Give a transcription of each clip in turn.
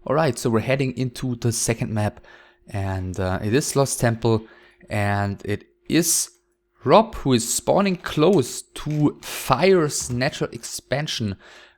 Alright, so we're heading into the second map, and it is Lost Temple, and it is Rob who is spawning close to Fire's natural expansion,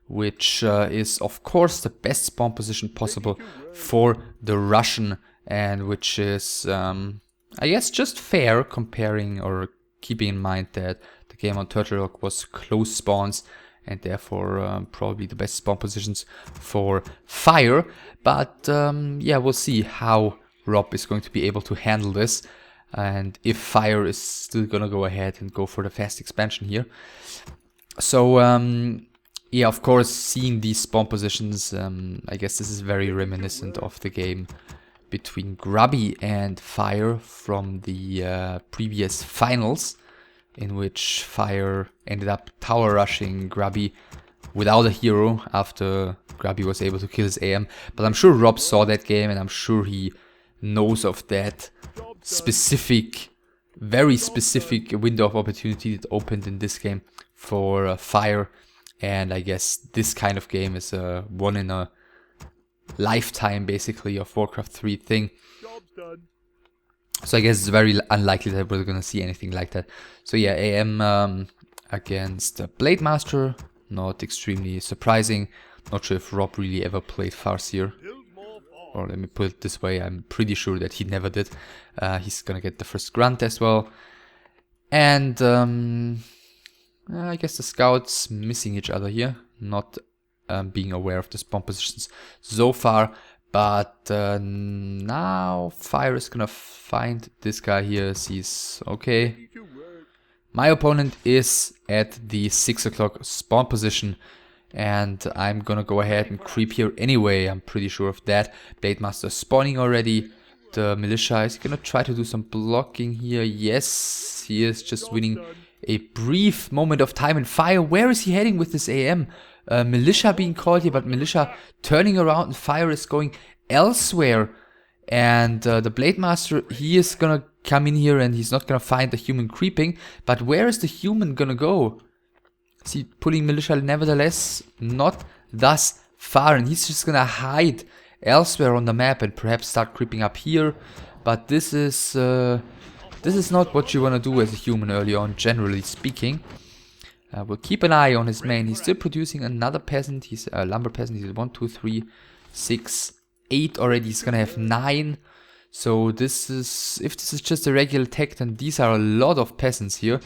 which is of course the best spawn position possible for the Russian, and which is I guess just fair, comparing or keeping in mind that the game on Turtle Rock was close spawns, and therefore probably the best spawn positions for Fire. But yeah, we'll see how Rob is going to be able to handle this, and if Fire is still gonna go ahead and go for the fast expansion here. So yeah, of course, seeing these spawn positions, I guess this is very reminiscent of the game between Grubby and Fire from the previous finals, in which Fire ended up tower rushing Grubby without a hero after Grubby was able to kill his AM. But I'm sure Rob saw that game, and I'm sure he knows of that specific, very specific window of opportunity that opened in this game for Fire. And I guess this kind of game is a one in a lifetime, basically, of Warcraft 3 thing. So I guess it's very unlikely that we're gonna see anything like that. So yeah, AM against Blade Master, not extremely surprising. Not sure if Rob really ever played Farseer. Or let me put it this way, I'm pretty sure that he never did. He's gonna get the first grunt as well. And I guess the scouts missing each other here, not being aware of the spawn positions so far. But now Fire is gonna find this guy here, sees, okay, my opponent is at the 6 o'clock spawn position, and I'm gonna go ahead and creep here anyway. I'm pretty sure of that. Blade Master spawning already. The militia is gonna try to do some blocking here. Yes, he is just winning a brief moment of time. And Fire, where is he heading with this AM? Militia being called here, but Militia turning around, and Fire is going elsewhere. And the Blade Master, he is gonna come in here, and he's not gonna find the human creeping. But where is the human gonna go? Is he pulling Militia nevertheless? Not thus far, and he's just gonna hide elsewhere on the map and perhaps start creeping up here. But this is not what you wanna do as a human early on, generally speaking. We'll keep an eye on his main. He's still producing another peasant. He's a lumber peasant. He's 1, 2, 3, 6, 8 already. He's gonna have 9. So this is, if this is just a regular tech, then these are a lot of peasants here.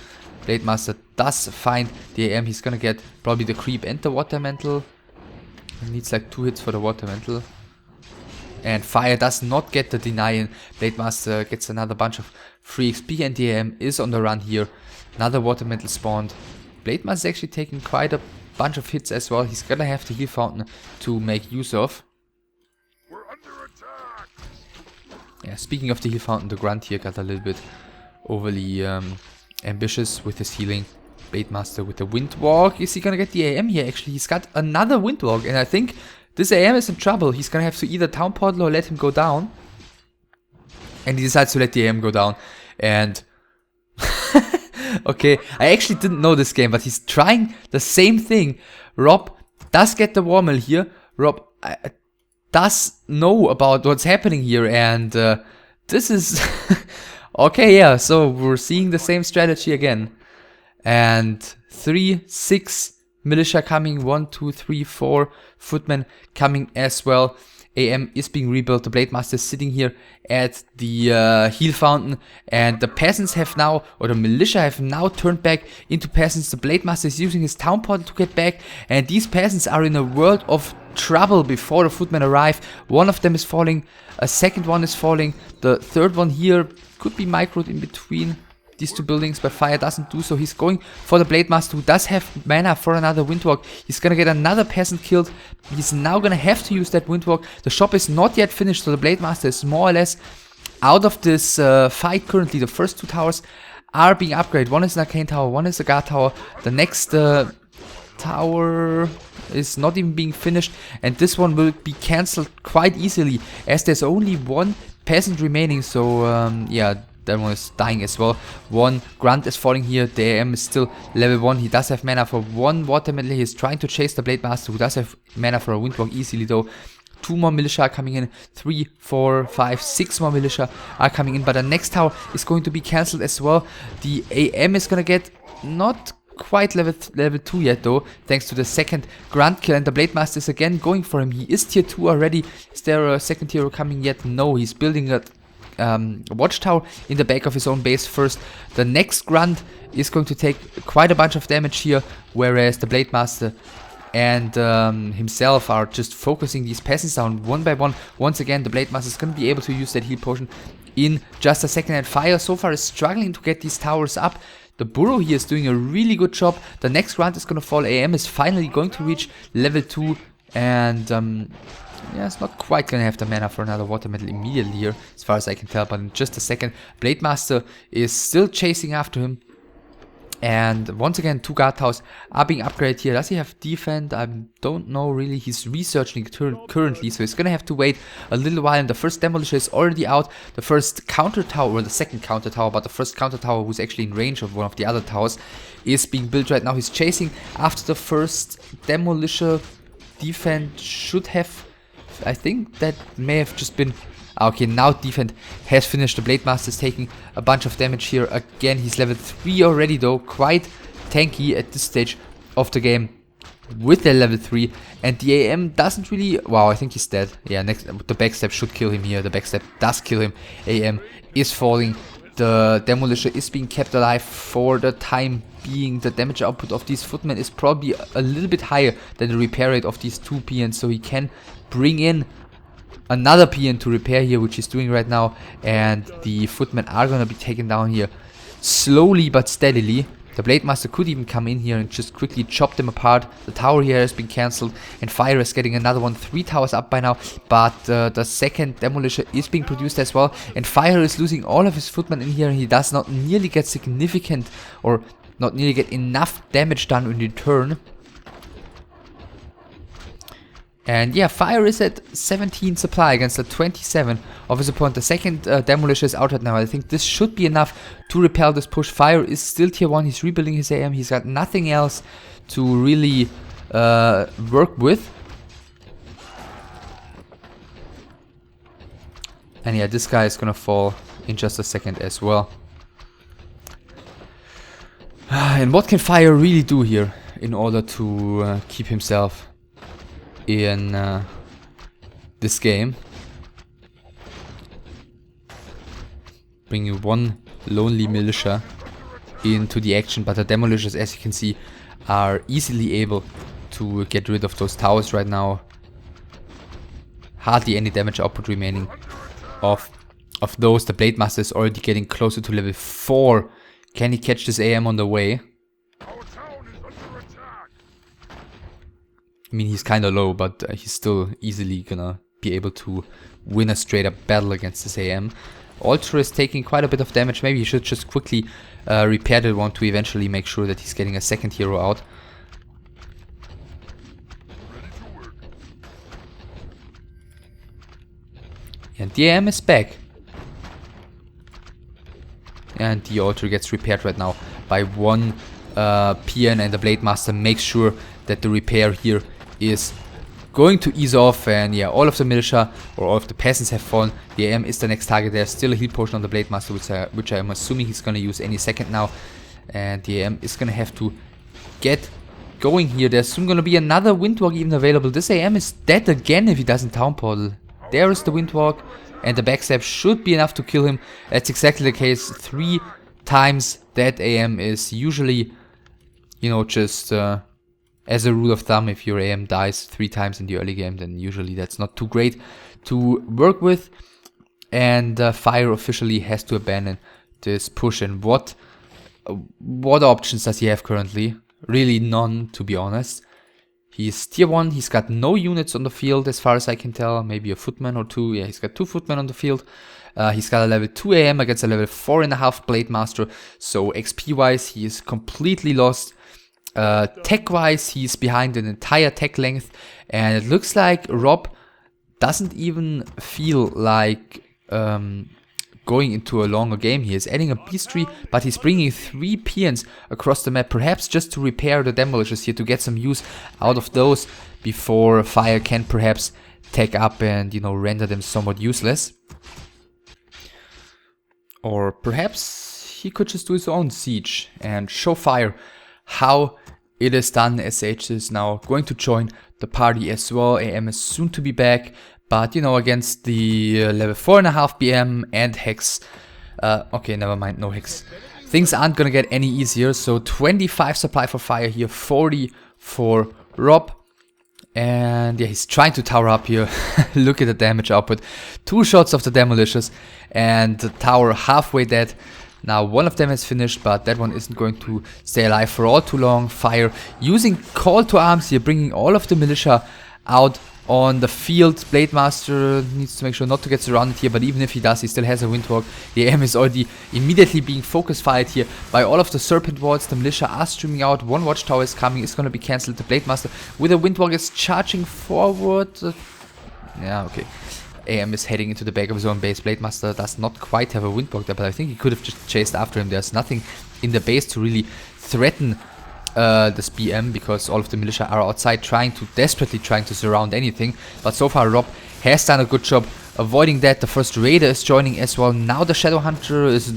Blade Master does find the AM. He's gonna get probably the creep and the water mantle. He needs like 2 hits for the water mantle. And Fire does not get the deny. Blade Master gets another bunch of free XP, and the AM is on the run here. Another water mantle spawned. Blade Master is actually taking quite a bunch of hits as well. He's gonna have the heal fountain to make use of. We're under attack. Yeah, speaking of the heal fountain, the grunt here got a little bit overly ambitious with his healing. Blade Master with the windwalk. Is he gonna get the AM here? Actually, he's got another windwalk, and I think this AM is in trouble. He's gonna have to either town portal or let him go down. And he decides to let the AM go down. And okay, I actually didn't know this game, but he's trying the same thing. Rob does get the war mill here. Rob does know about what's happening here, and this is okay. Yeah, so we're seeing the same strategy again. And 3, 6 militia coming, 1, 2, 3, 4 footmen coming as well. AM is being rebuilt. The Blade Master is sitting here at the heal fountain, and the peasants have now, or the militia have now turned back into peasants. The Blade Master is using his town portal to get back, and these peasants are in a world of trouble before the footmen arrive. One of them is falling, a second one is falling, the third one here could be microed in between these two buildings, but Fire doesn't do so. He's going for the Blade Master, who does have mana for another windwalk. He's gonna get another peasant killed. He's now gonna have to use that windwalk. The shop is not yet finished, so the Blade Master is more or less out of this fight currently. The first 2 towers are being upgraded. One is an arcane tower, one is a guard tower. The next tower is not even being finished, and this one will be cancelled quite easily, as there's only 1 peasant remaining. So yeah, that one is dying as well. One grunt is falling here. The AM is still level 1. He does have mana for one water medley. He's trying to chase the Blade Master, who does have mana for a windwalk easily though. 2 more militia are coming in, 3, 4, 5, 6 more militia are coming in, but the next tower is going to be cancelled as well. The AM is gonna get not quite level 2 yet though, thanks to the second grunt kill, and the Blade Master is again going for him. He is tier 2 already. Is there a second hero coming yet? No, he's building a watchtower in the back of his own base first. The next grunt is going to take quite a bunch of damage here, whereas the Blade Master and himself are just focusing these peasants down one by one. Once again, the Blade Master is going to be able to use that heal potion in just a second, and Fire so far is struggling to get these towers up. The Burrow here is doing a really good job. The next round is going to fall. AM is finally going to reach level 2, and yeah, it's not quite going to have the mana for another water metal immediately here, as far as I can tell, but in just a second. Blade Master is still chasing after him. And once again, 2 guard towers are being upgraded here. Does he have defend? I don't know really. He's researching currently, so he's gonna have to wait a little while. And the first demolisher is already out. The first counter tower, or the second counter tower, but the first counter tower, who's actually in range of one of the other towers, is being built right now. He's chasing after the first demolisher. Defend should have, I think that may have just been... Okay, now Defend has finished. The Blade Master is taking a bunch of damage here. Again, he's level 3 already though. Quite tanky at this stage of the game with the level 3. And the AM doesn't really... Wow, I think he's dead. Yeah, next the backstab should kill him here. The backstab does kill him. AM is falling. The Demolisher is being kept alive for the time being. The damage output of these footmen is probably a little bit higher than the repair rate of these 2 PNs. So he can bring in another PN to repair here, which he's doing right now, and the footmen are gonna be taken down here slowly but steadily. The Blade Master could even come in here and just quickly chop them apart. The tower here has been cancelled, and Fire is getting another one. 3 towers up by now, but the second Demolisher is being produced as well, and Fire is losing all of his footmen in here, and he does not nearly get significant, or not nearly get enough damage done in return. And yeah, Fire is at 17 supply against the 27 of his opponent. The second Demolisher is out right now. I think this should be enough to repel this push. Fire is still tier 1. He's rebuilding his AM. He's got nothing else to really work with. And yeah, this guy is gonna fall in just a second as well. And what can Fire really do here in order to keep himself in this game? Bringing 1 lonely militia into the action, but the Demolishers, as you can see, are easily able to get rid of those towers right now. Hardly any damage output remaining of those. The Blade Master is already getting closer to level 4. Can he catch this AM on the way? I mean, he's kind of low, but he's still easily gonna be able to win a straight up battle against this AM. Ultra is taking quite a bit of damage. Maybe he should just quickly repair that one to eventually make sure that he's getting a second hero out. And the AM is back. And the Ultra gets repaired right now by 1 PN, and the Blade Master makes sure that the repair here is going to ease off. And yeah, all of the militia or all of the peasants have fallen. The AM is the next target. There's still a heal potion on the Blade Master, which I am assuming he's going to use any second now. And the AM is going to have to get going here. There's soon going to be another Windwalk even available. This AM is dead again if he doesn't Town Portal. There is the Windwalk, and the backstab should be enough to kill him. That's exactly the case. 3 times that AM is usually, you know, just... as a rule of thumb, if your AM dies 3 times in the early game, then usually that's not too great to work with. And Fire officially has to abandon this push. And what options does he have currently? Really none, to be honest. He's tier 1, he's got no units on the field as far as I can tell. Maybe a footman or 2. Yeah, he's got 2 footmen on the field. He's got a level 2 AM against a level 4.5 Blade Master. So XP wise, he is completely lost. Tech wise, he's behind an entire tech length, and it looks like Rob doesn't even feel like going into a longer game. He is adding a beast tree, but he's bringing 3 PNs across the map, perhaps just to repair the Demolishers here, to get some use out of those before Fire can perhaps tag up and, you know, render them somewhat useless. Or perhaps he could just do his own siege and show Fire how it is done. SH is now going to join the party as well. IEM is soon to be back, but, you know, against the level 4.5 BM and Hex. Okay, never mind, no Hex. Things aren't gonna get any easier. So 25 supply for Fire here, 40 for Rob. And yeah, he's trying to tower up here. Look at the damage output. 2 shots of the Demolishers and the tower halfway dead. Now one of them is finished, but that one isn't going to stay alive for all too long. Fire using call to arms here, bringing all of the militia out on the field. Blademaster needs to make sure not to get surrounded here, but even if he does, he still has a windwalk. The AM is already immediately being focus fired here by all of the serpent wards. The militia are streaming out. One watchtower is coming, it's going to be cancelled. The Blademaster with a windwalk is charging forward. Yeah, okay. AM is heading into the back of his own base. Blademaster does not quite have a windwalk there, but I think he could have just chased after him. There's nothing in the base to really threaten this BM, because all of the militia are outside desperately trying to surround anything. But so far Rob has done a good job avoiding that. The first raider is joining as well. Now the Shadow Hunter is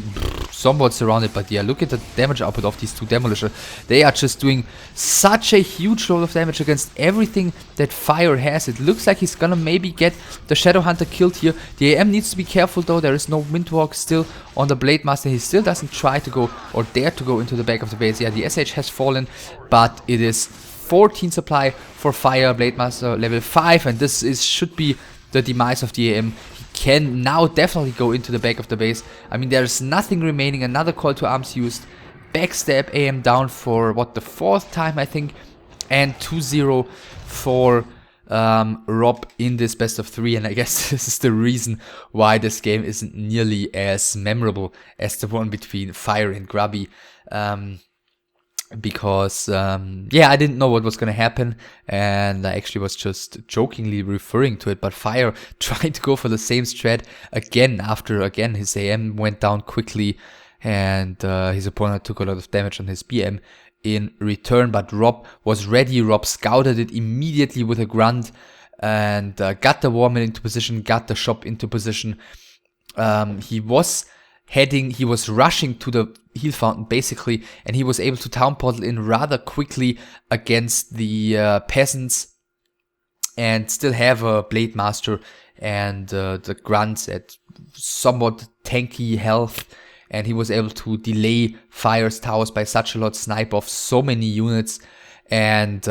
somewhat surrounded, but yeah, look at the damage output of these 2 Demolishers. They are just doing such a huge load of damage against everything that Fire has. It looks like he's gonna maybe get the Shadow Hunter killed here. The AM needs to be careful though. There is no windwalk still on the Blademaster. He still doesn't try to go or dare to go into the back of the base. Yeah, the SH has fallen, but it is 14 supply for Fire. Blademaster level 5, and this should be the demise of the AM. He can now definitely go into the back of the base. I mean, there's nothing remaining. Another call to arms used. Backstab AM down for what, the 4th time I think, and 2-0 for Rob in this best of 3. And I guess this is the reason why this game isn't nearly as memorable as the one between Fire and Grubby. Because yeah, I didn't know what was gonna happen, and I actually was just jokingly referring to it, but Fire tried to go for the same strat again after again his AM went down quickly, and his opponent took a lot of damage on his BM in return. But Rob was ready. Rob scouted it immediately with a grunt and got the Warmill into position, got the shop into position. He was rushing to the heal fountain basically, and he was able to town portal in rather quickly against the peasants and still have a Blademaster and the grunts at somewhat tanky health, and he was able to delay Fire's towers by such a lot, snipe off so many units, and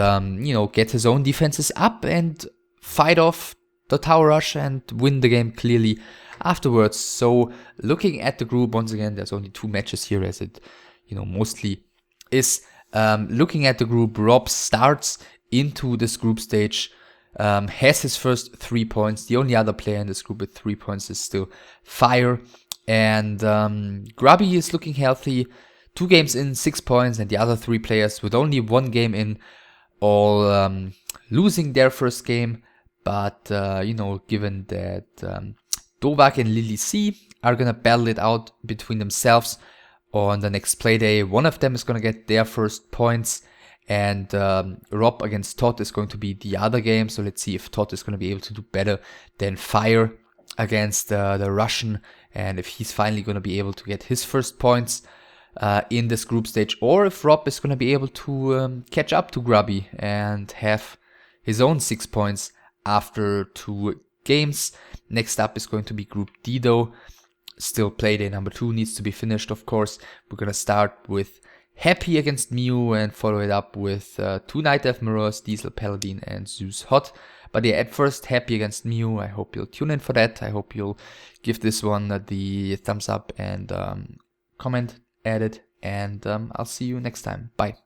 you know, get his own defenses up and fight off the tower rush and win the game clearly afterwards. So looking at the group, once again, there's only 2 matches here, as it, you know, mostly is. Looking at the group, Rob starts into this group stage, has his first 3 points. The only other player in this group with 3 points is still Fire, and Grubby is looking healthy. 2 games in, 6 points, and the other 3 players with only 1 game in, all losing their first game. But you know, given that Dovak and Lily C are gonna battle it out between themselves on the next playday. One of them is gonna get their first points, and Rob against Todd is going to be the other game. So let's see if Todd is gonna be able to do better than Fire against the Russian, and if he's finally gonna be able to get his first points in this group stage, or if Rob is gonna be able to catch up to Grubby and have his own 6 points after 2 games. Next up is going to be Group D though. Still playday number 2 needs to be finished, of course. We're gonna start with Happy against Mew and follow it up with 2 Night Elf Mirrors, Diesel Paladin and Zeus Hot. But yeah, at first, Happy against Mew. I hope you'll tune in for that. I hope you'll give this one the thumbs up and comment, add it, and I'll see you next time. Bye.